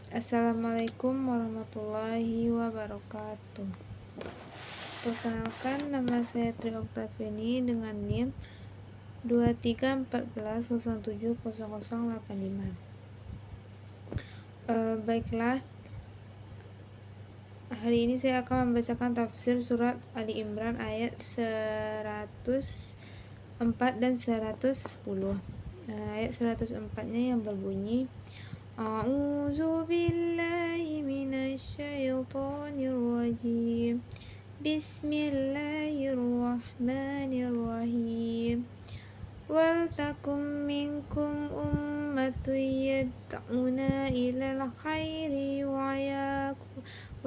Assalamualaikum warahmatullahi wabarakatuh. Perkenalkan, nama saya Tri Oktaviani dengan NIM 2314070085. Baiklah, hari ini saya akan membacakan tafsir surat Ali Imran ayat 104 dan 110. Ayat 104-nya yang berbunyi, A'udzu billahi minasy syaithanir rajim. Bismillahirrahmanirrahim. Wal takum minkum ummatun yad'una ilal khairi wa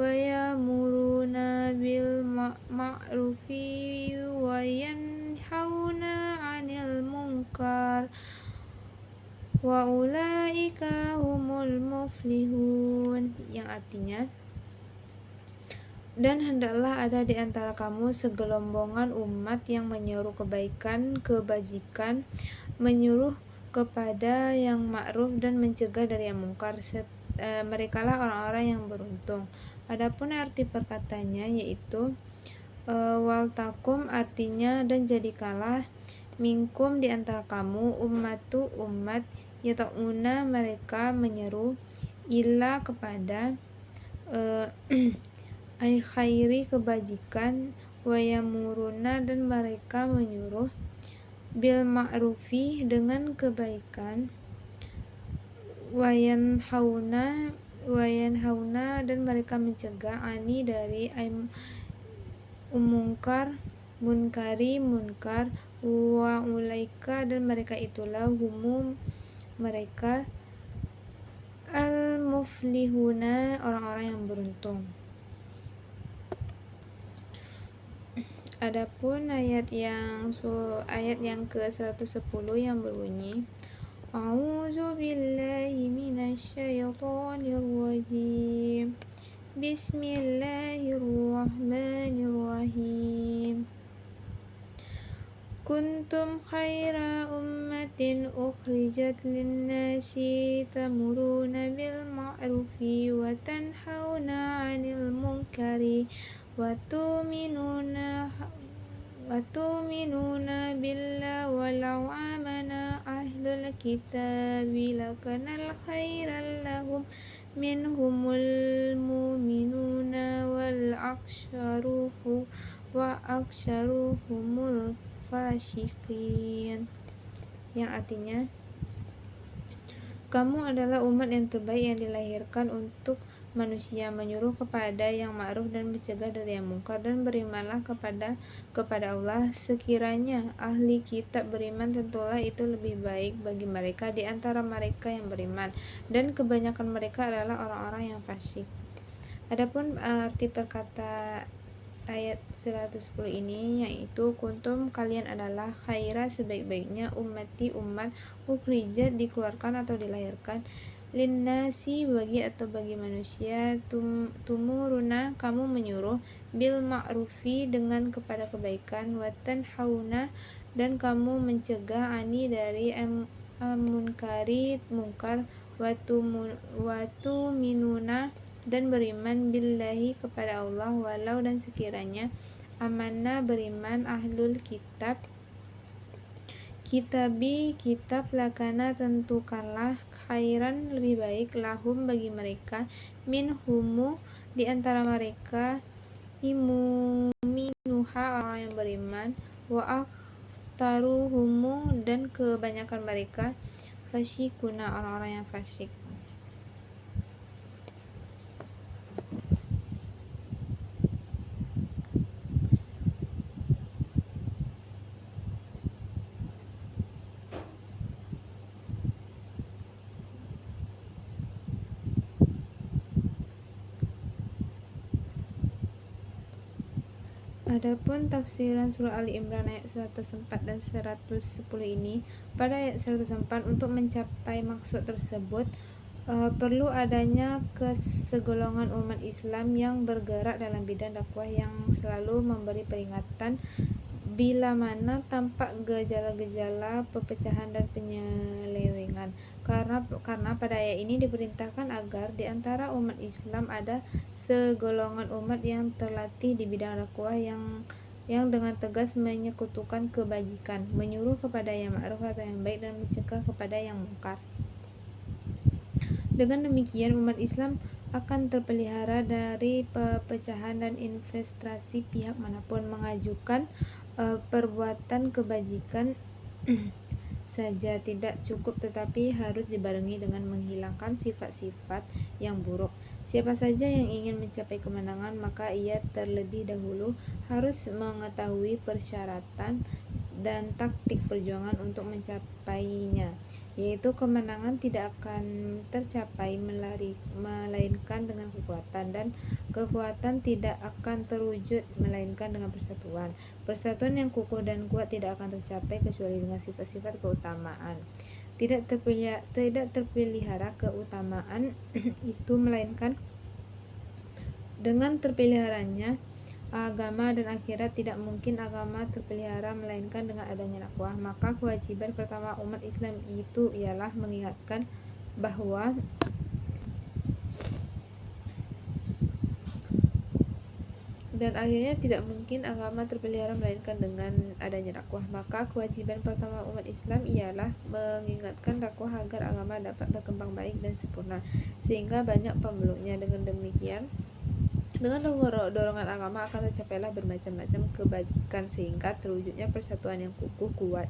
ya'muruna bil ma'rufi wa yanhauna 'anil munkar wa ulaika humul muflihun, yang artinya, dan hendaklah ada di antara kamu segelombongan umat yang menyeru kebaikan, kebajikan, menyuruh kepada yang ma'ruf dan mencegah dari yang mungkar. Merekalah orang-orang yang beruntung. Adapun arti perkataannya yaitu wal takum, artinya dan jadikanlah, minkum di antara kamu, ummatu umat, yata'una mereka menyeru, ila kepada, ay khairi kebajikan, wayamuruna dan mereka menyuruh, bil ma'rufi dengan kebaikan, wayanhauna dan mereka mencegah, ani dari munkari munkar, wa ulaika dan mereka itulah, humum mereka, al muflihuna orang-orang yang beruntung. Adapun ayat yang ke-110 yang berbunyi, A'udzu billahi minasy syaithanir rajim. Bismillahirrahmanirrahim. Kuntum khaira ummatin ukhrijat lin-nasi tamuruna bil ma'rufi wa tanhauna 'anil munkari wa tu'minuna billahi walau amana ahlul kitabi lakanal khairal lahum minhumul mu'minuna wal aksyaruhumul fasyikin, yang artinya, kamu adalah umat yang terbaik yang dilahirkan untuk manusia, menyuruh kepada yang ma'ruf dan mencegah dari yang mungkar, dan berimanlah kepada Allah. Sekiranya ahli kitab beriman, tentulah itu lebih baik bagi mereka di antara mereka yang beriman, dan kebanyakan mereka adalah orang-orang yang fasik. Adapun arti perkata ayat 110 ini yaitu, kuntum kalian adalah, khaira sebaik-baiknya, ummati umat, ukhrijat dikeluarkan atau dilahirkan, linnasi bagi manusia, tumuruna kamu menyuruh, bil ma'rufi dengan kepada kebaikan, watan hauna dan kamu mencegah, ani dari munkari mungkar, watu minuna dan beriman, billahi kepada Allah, walau dan sekiranya, amanah beriman, ahlul kitabi kitab, lakana tentukanlah, khairan lebih baik, lahum bagi mereka, minhumu di antara mereka, minuha orang yang beriman, wa akhtaruhumu dan kebanyakan mereka, fasyikuna orang-orang yang fasyik. Adapun tafsiran surah Ali Imran ayat 104 dan 110 ini, pada ayat 104, untuk mencapai maksud tersebut perlu adanya segolongan umat Islam yang bergerak dalam bidang dakwah, yang selalu memberi peringatan bila mana tampak gejala-gejala perpecahan dan penyelewengan. Karena pada ayat ini diperintahkan agar di antara umat Islam ada segolongan umat yang terlatih di bidang dakwah yang dengan tegas menyekutukan kebajikan, menyuruh kepada yang ma'ruf atau yang baik dan mencegah kepada yang mungkar. Dengan demikian umat Islam akan terpelihara dari perpecahan dan investasi pihak manapun. Mengajukan perbuatan kebajikan saja tidak cukup, tetapi harus dibarengi dengan menghilangkan sifat-sifat yang buruk. Siapa saja yang ingin mencapai kemenangan, maka ia terlebih dahulu harus mengetahui persyaratan dan taktik perjuangan untuk mencapainya, yaitu kemenangan tidak akan tercapai melainkan dengan kekuatan, dan kekuatan tidak akan terwujud melainkan dengan persatuan. Persatuan yang kukuh dan kuat tidak akan tercapai kecuali dengan sifat-sifat keutamaan. Tidak terpelihara keutamaan itu melainkan dengan terpeliharanya agama dan akhirat. Tidak mungkin agama terpelihara melainkan dengan adanya dakwah. Maka kewajiban pertama umat Islam itu ialah mengingatkan bahwa dan akhirnya tidak mungkin agama terpelihara melainkan dengan adanya dakwah. Maka kewajiban pertama umat Islam ialah mengingatkan dakwah agar agama dapat berkembang baik dan sempurna sehingga banyak pemeluknya. Dengan demikian, dengan dorongan agama akan tercapailah bermacam-macam kebajikan sehingga terwujudnya persatuan yang kukuh kuat.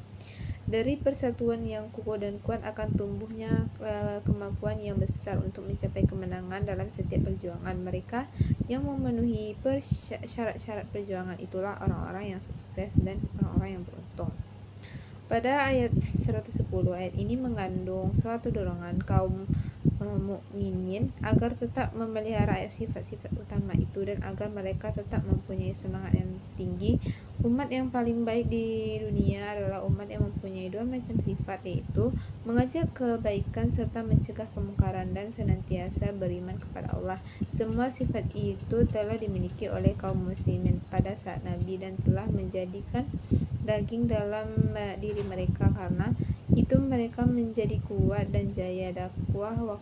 Dari persatuan yang kukuh dan kuat akan tumbuhnya kemampuan yang besar untuk mencapai kemenangan dalam setiap perjuangan. Mereka yang memenuhi syarat-syarat perjuangan itulah orang-orang yang sukses dan orang-orang yang beruntung. Pada ayat 110, ayat ini mengandung suatu dorongan kaum mukminin agar tetap memelihara sifat-sifat utama itu dan agar mereka tetap mempunyai semangat yang tinggi. Umat yang paling baik di dunia adalah umat yang mempunyai dua macam sifat, yaitu mengajak kebaikan serta mencegah kemungkaran dan senantiasa beriman kepada Allah. Semua sifat itu telah dimiliki oleh kaum muslimin pada saat Nabi dan telah menjadikan daging dalam diri mereka. Karena itu mereka menjadi kuat dan jaya dakwah.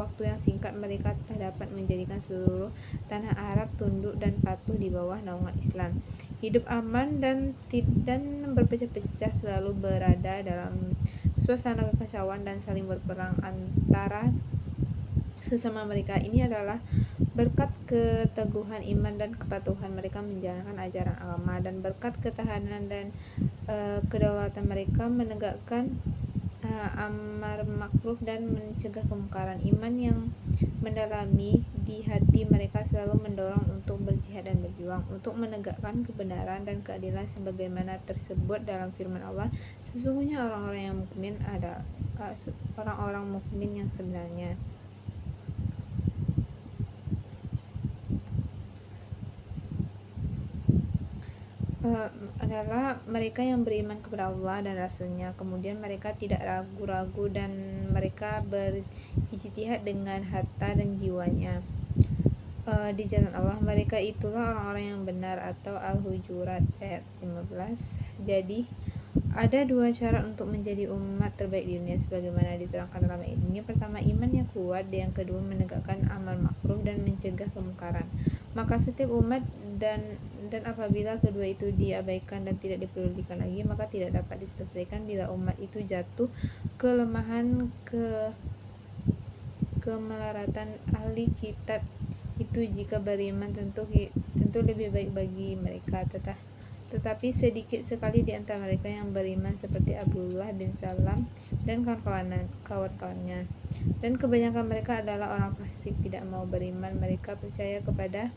Waktu yang singkat mereka dapat menjadikan seluruh tanah Arab tunduk dan patuh di bawah naungan Islam. Hidup aman dan berpecah-pecah, selalu berada dalam suasana kekacauan dan saling berperang antara sesama mereka. Ini adalah berkat keteguhan iman dan kepatuhan mereka menjalankan ajaran agama, dan berkat ketahanan dan kedaulatan mereka menegakkan amar makruf dan mencegah kemungkaran. Iman yang mendalami di hati mereka selalu mendorong untuk berjihad dan berjuang untuk menegakkan kebenaran dan keadilan sebagaimana tersebut dalam firman Allah, sesungguhnya orang-orang yang mukmin adalah orang-orang mukmin yang sebenarnya. Adalah mereka yang beriman kepada Allah dan Rasulnya, kemudian mereka tidak ragu-ragu dan mereka berijtihad dengan harta dan jiwanya di jalan Allah. Mereka itulah orang-orang yang benar, atau Al-Hujurat ayat 15. Jadi ada dua syarat untuk menjadi umat terbaik di dunia sebagaimana diterangkan dalam ayat ini. Pertama, iman yang kuat, yang kedua menegakkan amal makruf dan mencegah kemungkaran. Maka setiap umat dan apabila kedua itu diabaikan dan tidak dipedulikan lagi, maka tidak dapat diselesaikan. Bila umat itu jatuh kelemahan kemelaratan ahli kitab itu jika beriman tentu lebih baik bagi mereka. Tetapi sedikit sekali di antara mereka yang beriman, seperti Abdullah bin Salam dan kawan-kawannya. Dan kebanyakan mereka adalah orang fasik, tidak mau beriman. Mereka percaya kepada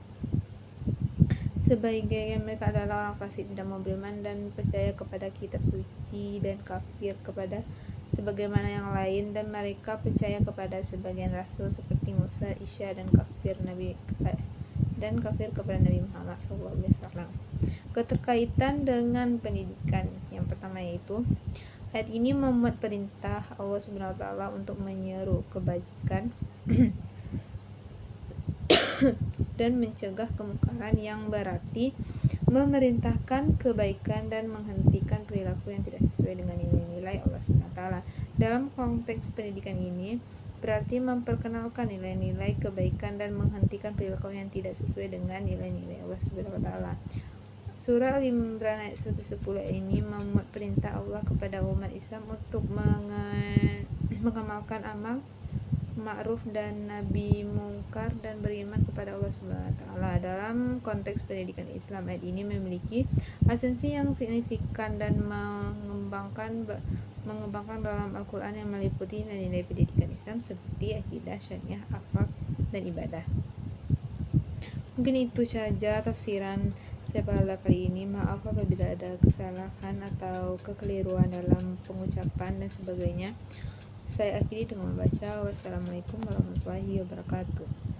sebagian mereka adalah orang fasik, tidak mau beriman dan percaya kepada kitab suci, dan kafir kepada sebagaimana yang lain. Dan mereka percaya kepada sebagian rasul seperti Musa, Isa, dan kafir kepada Nabi Muhammad SAW. Keterkaitan dengan pendidikan. Yang pertama yaitu ayat ini memuat perintah Allah Subhanahu wa taala untuk menyeru kebajikan dan mencegah kemungkaran, yang berarti memerintahkan kebaikan dan menghentikan perilaku yang tidak sesuai dengan nilai-nilai Allah SWT. Dalam konteks pendidikan ini berarti memperkenalkan nilai-nilai kebaikan dan menghentikan perilaku yang tidak sesuai dengan nilai-nilai Allah SWT. Surah Al-Imran ayat 110 ini memuat perintah Allah kepada umat Islam untuk mengamalkan amal ma'ruf dan nabi mungkar dan beriman kepada Allah Subhanahu wa taala. Dalam konteks pendidikan Islam, ayat ini memiliki esensi yang signifikan dan mengembangkan dalam Al-Qur'an yang meliputi nilai-nilai pendidikan Islam seperti akidah, syariah, akhlak, dan ibadah. Mungkin itu saja tafsiran saya pada kali ini. Maaf apabila ada kesalahan atau kekeliruan dalam pengucapan dan sebagainya. Saya akhiri dengan membaca wassalamualaikum warahmatullahi wabarakatuh.